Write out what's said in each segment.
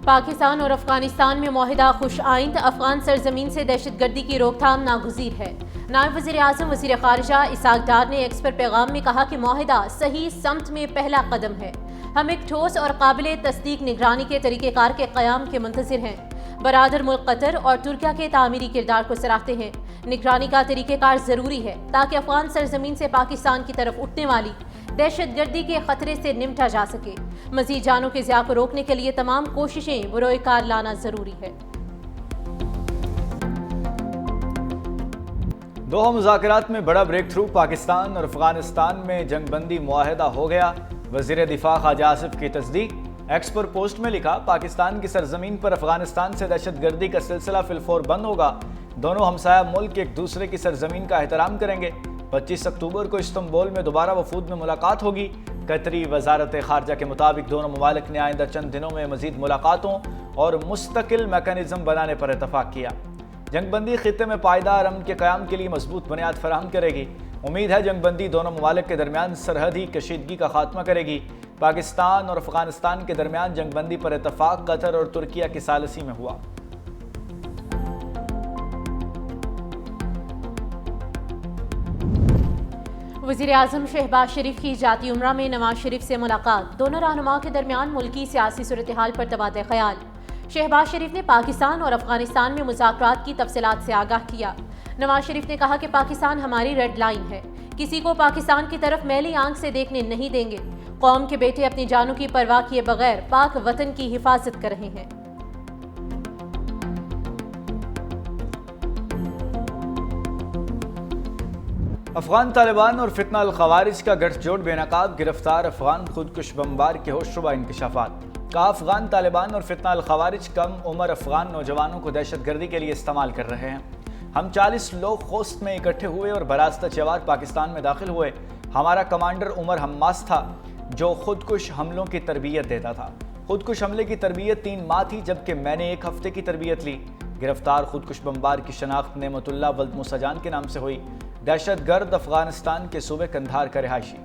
پاکستان اور افغانستان میں معاہدہ خوش آئند، افغان سرزمین سے دہشت گردی کی روک تھام ناگزیر ہے۔ نائب وزیر اعظم وزیر خارجہ اسحاق ڈار نے ایکس پر پیغام میں کہا کہ معاہدہ صحیح سمت میں پہلا قدم ہے۔ ہم ایک ٹھوس اور قابل تصدیق نگرانی کے طریقہ کار کے قیام کے منتظر ہیں۔ برادر ملک قطر اور ترکیہ کے تعمیری کردار کو سراہتے ہیں۔ نگرانی کا طریقہ کار ضروری ہے تاکہ افغان سرزمین سے پاکستان کی طرف اٹھنے والی دہشت گردی کے خطرے سے نمٹا جا سکے۔ مزید جانوں کے ضیاع کو روکنے کے لیے تمام کوششیں بروئے کار لانا ضروری ہے۔ دوحہ مذاکرات میں بڑا بریک تھرو، پاکستان اور افغانستان میں جنگ بندی معاہدہ ہو گیا، وزیر دفاع خواجہ آصف کی تصدیق۔ ایکس پر پوسٹ میں لکھا، پاکستان کی سرزمین پر افغانستان سے دہشت گردی کا سلسلہ فی الفور بند ہوگا، دونوں ہمسایہ ملک ایک دوسرے کی سرزمین کا احترام کریں گے۔ 25 اکتوبر کو استنبول میں دوبارہ وفود میں ملاقات ہوگی۔ قطری وزارت خارجہ کے مطابق دونوں ممالک نے آئندہ چند دنوں میں مزید ملاقاتوں اور مستقل میکانزم بنانے پر اتفاق کیا۔ جنگ بندی خطے میں پائیدار امن کے قیام کے لیے مضبوط بنیاد فراہم کرے گی۔ امید ہے جنگ بندی دونوں ممالک کے درمیان سرحدی کشیدگی کا خاتمہ کرے گی۔ پاکستان اور افغانستان کے درمیان جنگ بندی پر اتفاق قطر اور ترکیہ کی ثالثی میں ہوا۔ وزیر اعظم شہباز شریف کی ذاتی عمرہ میں نواز شریف سے ملاقات، دونوں رہنماؤں کے درمیان ملکی سیاسی صورتحال پر تبادلہ خیال۔ شہباز شریف نے پاکستان اور افغانستان میں مذاکرات کی تفصیلات سے آگاہ کیا۔ نواز شریف نے کہا کہ پاکستان ہماری ریڈ لائن ہے، کسی کو پاکستان کی طرف میلی آنکھ سے دیکھنے نہیں دیں گے۔ قوم کے بیٹے اپنی جانوں کی پرواہ کیے بغیر پاک وطن کی حفاظت کر رہے ہیں۔ افغان طالبان اور فتنہ الخوارج کا گٹھ جوڑ بے نقاب، گرفتار افغان خودکش بمبار کے ہوشربا انکشافات۔ کہا، افغان طالبان اور فتنہ الخوارج کم عمر افغان نوجوانوں کو دہشت گردی کے لیے استعمال کر رہے ہیں۔ ہم 40 لوگ خوست میں اکٹھے ہوئے اور براستہ چوار پاکستان میں داخل ہوئے۔ ہمارا کمانڈر عمر حماس تھا جو خودکش حملوں کی تربیت دیتا تھا۔ خودکش حملے کی تربیت 3 ماہ تھی، جبکہ میں نے 1 ہفتے کی تربیت لی۔ گرفتار خودکش بمبار کی شناخت نعمت اللہ ولد موسیٰ جان کے نام سے ہوئی۔ دہشت گرد افغانستان کے صوبے قندھار کا رہائشی۔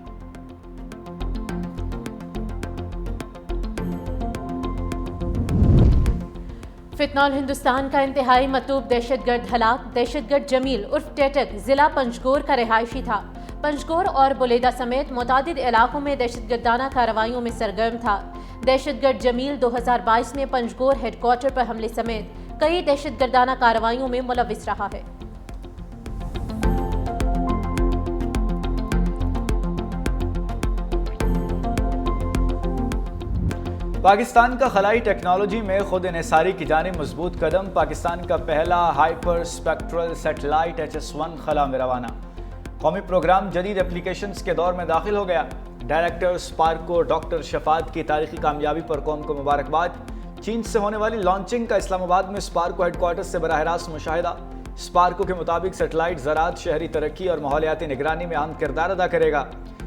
فتنہ ہندوستان کا انتہائی مطلوب دہشت گرد ہلاک۔ دہشت گرد جمیل عرف ٹیٹک ضلع پنجگور کا رہائشی تھا۔ پنجگور اور بلیدہ سمیت متعدد علاقوں میں دہشت گردانہ کارروائیوں میں سرگرم تھا۔ دہشت گرد جمیل 2022 میں پنجگور ہیڈ کوارٹر پر حملے سمیت کئی دہشت گردانہ کارروائیوں میں ملوث رہا ہے۔ پاکستان کا خلائی ٹیکنالوجی میں خود انحصاری کی جانب مضبوط قدم، پاکستان کا پہلا ہائپر اسپیکٹرل سیٹلائٹ HS-1 خلا میں روانہ۔ قومی پروگرام جدید اپلیکیشنز کے دور میں داخل ہو گیا۔ ڈائریکٹر اسپارکو ڈاکٹر شفاعت کی تاریخی کامیابی پر قوم کو مبارکباد۔ چین سے ہونے والی لانچنگ کا اسلام آباد میں اسپارکو ہیڈ کوارٹر سے براہ راست مشاہدہ۔ اسپارکو کے مطابق سیٹلائٹ زراعت، شہری ترقی اور ماحولیاتی نگرانی میں اہم کردار ادا کرے گا۔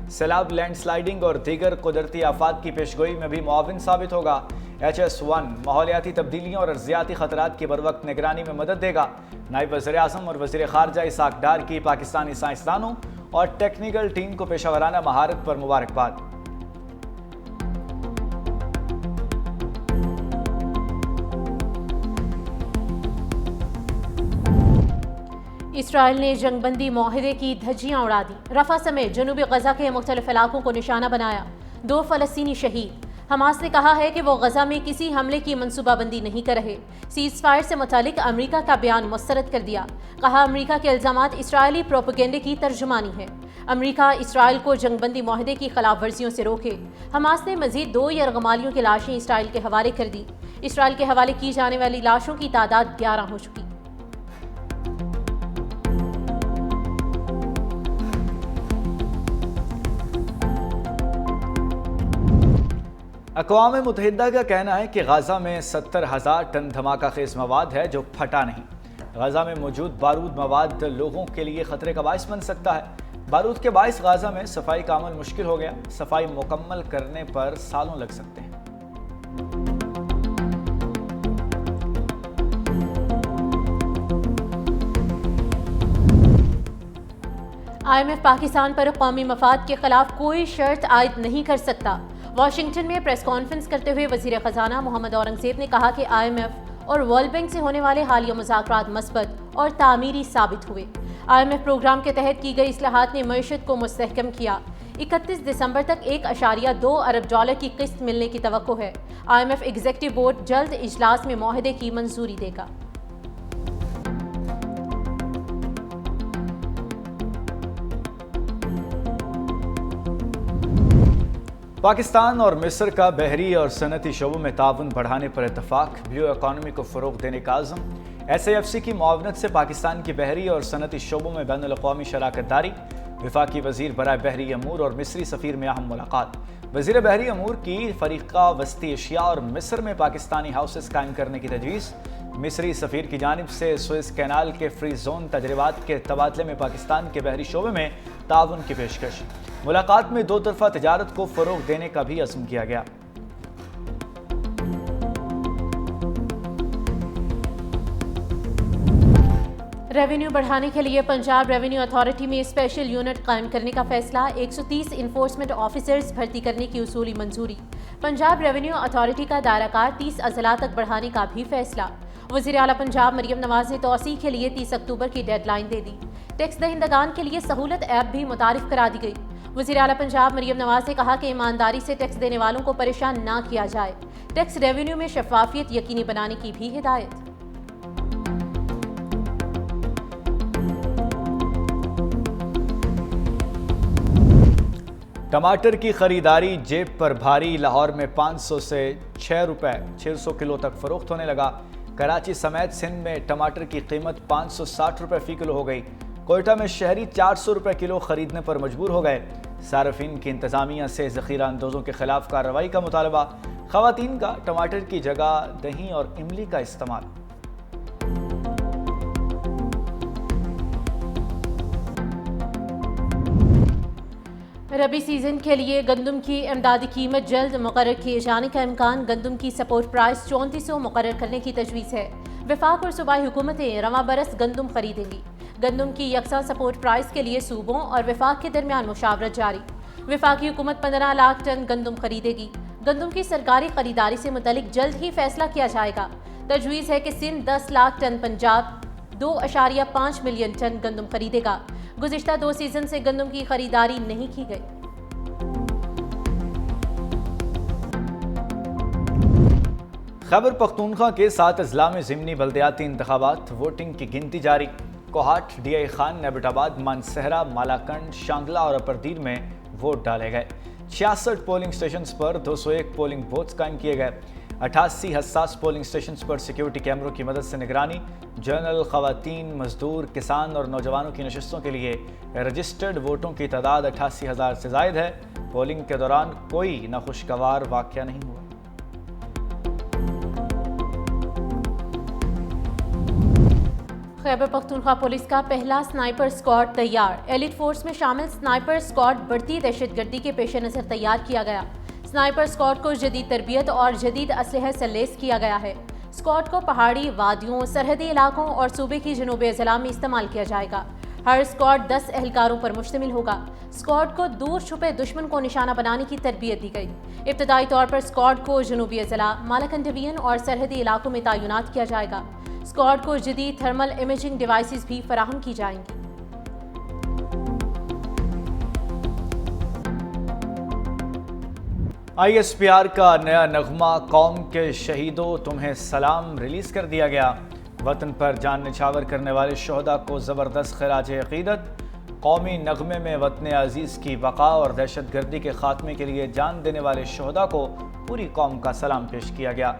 سیلاب، لینڈ سلائیڈنگ اور دیگر قدرتی آفات کی پیشگوئی میں بھی معاون ثابت ہوگا۔ HS-1 ماحولیاتی تبدیلیوں اور ارضیاتی خطرات کی بروقت نگرانی میں مدد دے گا۔ نائب وزیر اعظم اور وزیر خارجہ اسحاق ڈار کی پاکستانی سائنسدانوں اور ٹیکنیکل ٹیم کو پیشہ ورانہ مہارت پر مبارکباد۔ اسرائیل نے جنگ بندی معاہدے کی دھجیاں اڑا دی، رفح سمیت جنوبی غزہ کے مختلف علاقوں کو نشانہ بنایا، 2 فلسطینی شہید۔ حماس نے کہا ہے کہ وہ غزہ میں کسی حملے کی منصوبہ بندی نہیں کر رہے۔ سیز فائر سے متعلق امریکہ کا بیان مسترد کر دیا، کہا امریکہ کے الزامات اسرائیلی پروپیگنڈے کی ترجمانی ہے۔ امریکہ اسرائیل کو جنگ بندی معاہدے کی خلاف ورزیوں سے روکے۔ حماس نے مزید 2 یرغمالیوں کی لاشیں اسرائیل کے حوالے کر دی۔ اسرائیل کے حوالے کی جانے والی لاشوں کی تعداد 11 ہو چکی۔ اقوام متحدہ کا کہنا ہے کہ غزہ میں 70,000 ٹن دھماکہ خیز مواد ہے جو پھٹا نہیں۔ غزہ میں موجود بارود مواد لوگوں کے لیے خطرے کا باعث بن سکتا ہے۔ بارود کے باعث غزہ میں صفائی کا عمل مشکل ہو گیا۔ صفائی مکمل کرنے پر سالوں لگ سکتے ہیں۔ IMF پاکستان پر قومی مفاد کے خلاف کوئی شرط عائد نہیں کر سکتا۔ واشنگٹن میں پریس کانفرنس کرتے ہوئے وزیر خزانہ محمد اورنگزیب نے کہا کہ IMF اور ورلڈ بینک سے ہونے والے حالیہ مذاکرات مثبت اور تعمیری ثابت ہوئے۔ IMF پروگرام کے تحت کی گئی اصلاحات نے معیشت کو مستحکم کیا۔ 31 دسمبر تک $1.2 ارب کی قسط ملنے کی توقع ہے۔ IMF ایگزیکٹو بورڈ جلد اجلاس میں معاہدے کی منظوری دے گا۔ پاکستان اور مصر کا بحری اور صنعتی شعبوں میں تعاون بڑھانے پر اتفاق، بلیو اکانومی کو فروغ دینے کا عزم۔ SAFC کی معاونت سے پاکستان کی بحری اور صنعتی شعبوں میں بین الاقوامی شراکت داری۔ وفاقی وزیر برائے بحری امور اور مصری سفیر میں اہم ملاقات۔ وزیر بحری امور کی فریقہ وسطی ایشیا اور مصر میں پاکستانی ہاؤسز قائم کرنے کی تجویز۔ مصری سفیر کی جانب سے سوئز کینال کے فری زون تجربات کے تبادلے میں پاکستان کے بحری شعبے میں تعاون کی پیشکش۔ ملاقات میں دو طرفہ تجارت کو فروغ دینے کا بھی عزم کیا گیا۔ ریونیو بڑھانے کے لیے پنجاب ریونیو اتھارٹی میں اسپیشل یونٹ قائم کرنے کا فیصلہ۔ 130 انفورسمنٹ آفیسرز بھرتی کرنے کی اصولی منظوری۔ پنجاب ریونیو اتھارٹی کا دائرہ کار 30 اضلاع تک بڑھانے کا بھی فیصلہ۔ وزیر اعلیٰ پنجاب مریم نواز نے توسیع کے لیے 30 اکتوبر کی ڈیڈ لائن دے دی۔ ٹیکس دہندگان کے لیے سہولت ایپ بھی متعارف کرا دی گئی۔ وزیر اعلیٰ پنجاب مریم نواز نے کہا کہ ایمانداری سے ٹیکس دینے والوں کو پریشان نہ کیا جائے۔ ٹیکس ریونیو میں شفافیت یقینی بنانے کی بھی ہدایت۔ ٹماٹر کی خریداری جیب پر بھاری، لاہور میں 500 سے 6 روپے 600 کلو تک فروخت ہونے لگا۔ کراچی سمیت سندھ میں ٹماٹر کی قیمت 560 روپے فی کلو ہو گئی۔ کوئٹہ میں شہری 400 روپے کلو خریدنے پر مجبور ہو گئے۔ صارفین کی انتظامیہ سے ذخیرہ اندوزوں کے خلاف کارروائی کا مطالبہ۔ خواتین کا ٹماٹر کی جگہ دہی اور املی کا استعمال۔ ربی سیزن کے لیے گندم کی امدادی قیمت جلد مقرر کیے جانے کا امکان۔ گندم کی سپورٹ پرائس 3400 مقرر کرنے کی تجویز ہے۔ وفاق اور صوبائی حکومتیں رواں برس گندم خریدیں گی۔ گندم کی یکساں سپورٹ پرائس کے لیے صوبوں اور وفاق کے درمیان مشاورت جاری۔ وفاقی حکومت 15 لاکھ ٹن گندم خریدے گی۔ گندم کی سرکاری خریداری سے متعلق جلد ہی فیصلہ کیا جائے گا۔ تجویز ہے کہ Sindh 10 lakh ton, Punjab 2.5 million ton گندم خریدے گا۔ گزشتہ 2 سیزن سے گندم کی خریداری نہیں کی گئی۔ خیبر پختونخوا کے 7 اضلاع میں ضمنی بلدیاتی انتخابات، ووٹنگ کی گنتی جاری۔ کوہاٹ، ڈی آئی خان، نیبٹ آباد، مانسہرہ، مالاکنڈ، شانگلہ اور اپردیر میں ووٹ ڈالے گئے۔ 66 پولنگ سٹیشنز پر 201 پولنگ بوتھز قائم کیے گئے۔ 88 حساس پولنگ سٹیشنز پر سیکیورٹی کیمروں کی مدد سے نگرانی۔ جنرل، خواتین، مزدور، کسان اور نوجوانوں کی نشستوں کے لیے رجسٹرڈ ووٹوں کی تعداد 88,000 سے زائد ہے۔ پولنگ کے دوران کوئی ناخوشگوار واقعہ نہیں ہوا۔ خیبر پختونخوا پولیس کا پہلا سنائپر اسکواڈ تیار۔ ایلیٹ فورس میں شامل سنائپر اسکواڈ بڑھتی دہشت گردی کے پیش نظر تیار کیا گیا۔ سنائپر اسکواڈ کو جدید تربیت اور جدید اسلحے سے لیس کیا گیا ہے۔ اسکواڈ کو پہاڑی وادیوں، سرحدی علاقوں اور صوبے کی جنوبی اضلاع میں استعمال کیا جائے گا۔ ہر اسکواڈ 10 اہلکاروں پر مشتمل ہوگا۔ اسکواڈ کو دور چھپے دشمن کو نشانہ بنانے کی تربیت دی گئی۔ ابتدائی طور پر اسکواڈ کو جنوبی اضلاع، مالاکنڈ ڈویژن اور سرحدی علاقوں میں تعینات کیا جائے گا۔ اسکواڈ کو جدید تھرمل امیجنگ ڈیوائسز بھی فراہم کی جائیں گی۔ ISPR کا نیا نغمہ قوم کے شہیدوں تمہیں سلام ریلیز کر دیا گیا۔ وطن پر جان نچھاور کرنے والے شہداء کو زبردست خراج عقیدت۔ قومی نغمے میں وطن عزیز کی بقا اور دہشت گردی کے خاتمے کے لیے جان دینے والے شہداء کو پوری قوم کا سلام پیش کیا گیا۔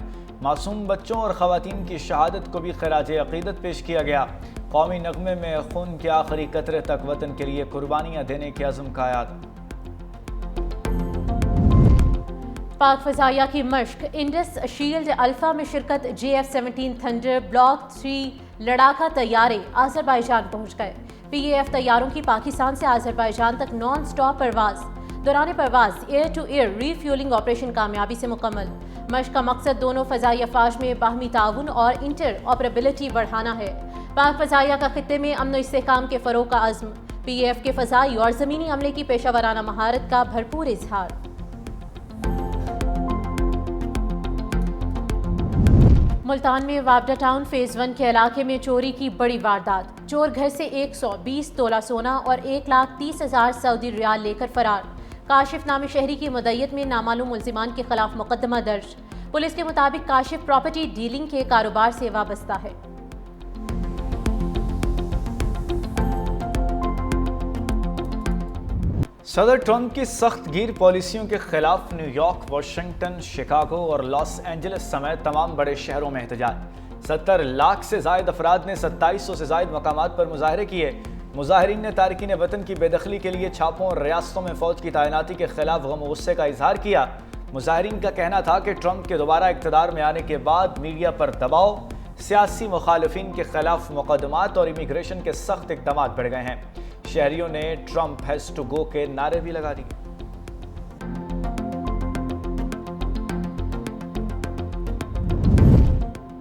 معصوم بچوں اور خواتین کی شہادت کو بھی خراج عقیدت پیش کیا گیا۔ قومی نغمے میں خون کے آخری قطرے تک وطن کے لیے قربانیاں دینے کے عزم کا یاد۔ پاک فضائیہ کی مشق، انڈس شیلڈ الفا میں شرکت۔ JF-17 تھنڈر بلاک 3 لڑاکا طیارے آذربائیجان پہنچ گئے۔ PAF طیاروں کی پاکستان سے آذربائیجان تک نان سٹاپ پرواز۔ دوران پرواز air to air refuelling operation کامیابی سے مکمل۔ مشق کا مقصد دونوں فضائی افواج میں باہمی تعاون اور انٹر آپریبلٹی بڑھانا ہے۔ پاک فضائیہ کا خطے میں امن و استحکام کے فروغ کا عزم۔ PAF کے فضائی اور زمینی عملے کی پیشہ ورانہ مہارت کا بھرپور اظہار۔ ملتان میں وابڈا ٹاؤن فیز 1 کے علاقے میں چوری کی بڑی واردات، چور گھر سے 120 تولہ سونا اور 1,30,000 سعودی ریال لے کر فرار۔ کاشف نام شہری کی مدعیت میں نامعلوم ملزمان کے خلاف مقدمہ درج۔ پولیس کے مطابق کاشف پراپرٹی ڈیلنگ کے کاروبار سے وابستہ ہے۔ صدر ٹرمپ کی سخت گیر پالیسیوں کے خلاف نیو یارک، واشنگٹن، شکاگو اور لاس اینجلس سمیت تمام بڑے شہروں میں احتجاج۔ 70 لاکھ سے زائد افراد نے 2700 سے زائد مقامات پر مظاہرے کیے۔ مظاہرین نے تارکین وطن کی بے دخلی کے لیے چھاپوں اور ریاستوں میں فوج کی تعیناتی کے خلاف غم و غصے کا اظہار کیا۔ مظاہرین کا کہنا تھا کہ ٹرمپ کے دوبارہ اقتدار میں آنے کے بعد میڈیا پر دباؤ، سیاسی مخالفین کے خلاف مقدمات اور امیگریشن کے سخت اقدامات بڑھ گئے ہیں۔ شہریوں نے ٹرمپ ہیز ٹو گو کے نعرے بھی لگا دیے۔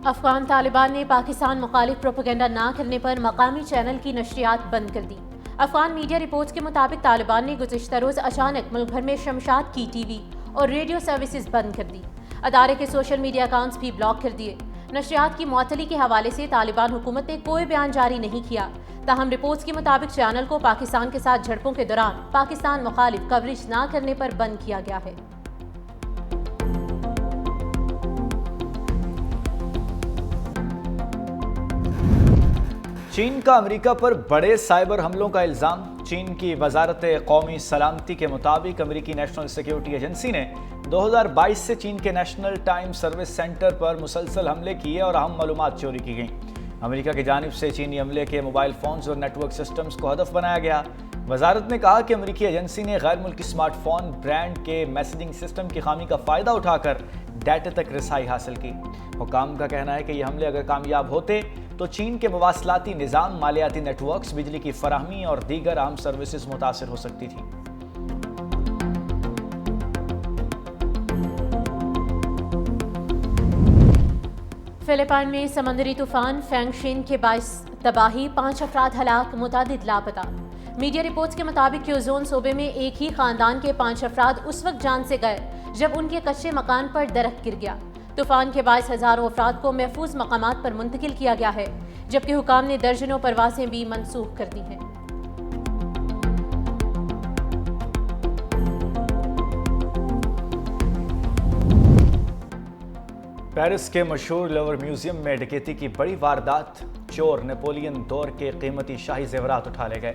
افغان طالبان نے پاکستان مخالف پروپیگنڈا نہ کرنے پر مقامی چینل کی نشریات بند کر دی۔ افغان میڈیا رپورٹس کے مطابق طالبان نے گزشتہ روز اچانک ملک بھر میں شمشاد کی ٹی وی اور ریڈیو سروسز بند کر دی۔ ادارے کے سوشل میڈیا اکاؤنٹس بھی بلاک کر دیے۔ نشریات کی معطلی کے حوالے سے طالبان حکومت نے کوئی بیان جاری نہیں کیا، تاہم رپورٹس کے مطابق چینل کو پاکستان کے ساتھ جھڑپوں کے دوران پاکستان مخالف کوریج نہ کرنے پر بند کیا گیا ہے۔ چین کا امریکہ پر بڑے سائبر حملوں کا الزام۔ چین کی وزارت قومی سلامتی کے مطابق امریکی نیشنل سیکیورٹی ایجنسی نے 2022 سے چین کے نیشنل ٹائم سروس سینٹر پر مسلسل حملے کیے اور اہم معلومات چوری کی گئیں۔ امریکہ کی جانب سے چینی عملے کے موبائل فونز اور نیٹ ورک سسٹمز کو ہدف بنایا گیا۔ وزارت نے کہا کہ امریکی ایجنسی نے غیر ملکی سمارٹ فون برانڈ کے میسیجنگ سسٹم کی خامی کا فائدہ اٹھا کر ڈیٹا تک رسائی حاصل کی۔ حکام کا کہنا ہے کہ یہ حملے اگر کامیاب ہوتے تو چین کے مواصلاتی نظام، مالیاتی نیٹ ورکس، بجلی کی فراہمی اور دیگر اہم سروسز متاثر ہو سکتی تھیں۔ فلپائن میں سمندری طوفان فینگ شین کے باعث تباہی، 5 افراد ہلاک، متعدد لاپتہ۔ میڈیا رپورٹس کے مطابق کیوزون صوبے میں ایک ہی خاندان کے 5 افراد اس وقت جان سے گئے جب ان کے کچے مکان پر درخت گر گیا۔ طوفان کے باعث ہزاروں افراد کو محفوظ مقامات پر منتقل کیا گیا ہے، جبکہ حکام نے درجنوں پروازیں بھی منسوخ کر دی ہیں۔ پیرس کے مشہور لور میوزیم میں ڈکیتی کی بڑی واردات، چور نیپولین دور کے قیمتی شاہی زیورات اٹھا لے گئے۔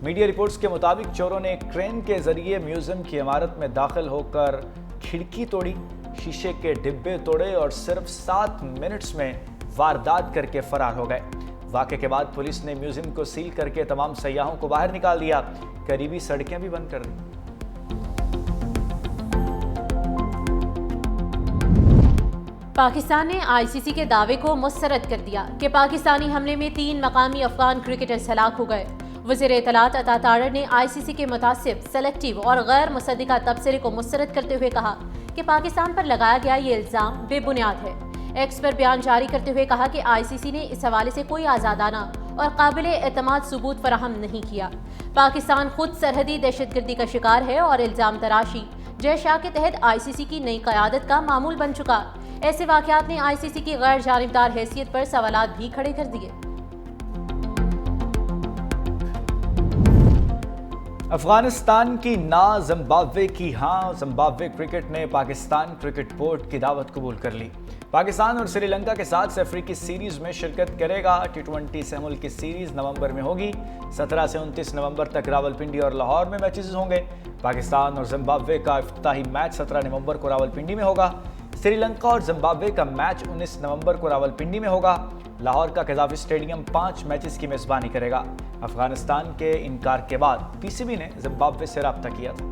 میڈیا رپورٹس کے مطابق چوروں نے ایک کرین کے ذریعے میوزیم کی عمارت میں داخل ہو کر کھڑکی توڑی، شیشے کے ڈبے توڑے اور صرف 7 منٹس میں واردات کر کے فرار ہو گئے۔ واقعے کے بعد پولیس نے میوزیم کو سیل کر کے تمام سیاحوں کو باہر نکال دیا، قریبی سڑکیں بھی بند کر دیں۔ پاکستان نے آئی سی سی کے دعوے کو مسترد کر دیا کہ پاکستانی حملے میں 3 مقامی افغان کرکٹرز ہلاک ہو گئے۔ وزیر اطلاعات عطا تارڑ نے آئی سی سی کے متعصب، سلیکٹیو اور غیر مصدقہ تبصرے کو مسترد کرتے ہوئے کہا کہ پاکستان پر لگایا گیا یہ الزام بے بنیاد ہے۔ ایکس پر بیان جاری کرتے ہوئے کہا کہ آئی سی سی نے اس حوالے سے کوئی آزادانہ اور قابل اعتماد ثبوت فراہم نہیں کیا۔ پاکستان خود سرحدی دہشت گردی کا شکار ہے اور الزام تراشی جے شاہ کے تحت آئی سی سی کی نئی قیادت کا معمول بن چکا۔ ایسے واقعات نے آئی سی سی کی غیر جانبدار حیثیت پر سوالات بھی کھڑے کر دیے۔ افغانستان کی نا، زمبابوے کی ہاں۔ زمبابوے کرکٹ نے پاکستان کرکٹ بورڈ کی دعوت قبول کر لی۔ پاکستان اور سری لنکا کے ساتھ افریقی سیریز میں شرکت کرے گا۔ T20 سہ ملک کی سیریز نومبر میں ہوگی۔ 17 سے 29 نومبر تک راولپنڈی اور لاہور میں میچز ہوں گے۔ پاکستان اور زمبابوے کا افتتاحی میچ 17 نومبر کو راولپنڈی میں ہوگا۔ سری لنکا اور زمبابوے کا میچ 19 نومبر کو راولپنڈی میں ہوگا۔ لاہور کا قذافی اسٹیڈیم 5 میچز کی میزبانی کرے گا۔ افغانستان کے انکار کے بعد پی سی بی نے زمبابوے سے رابطہ کیا تھا۔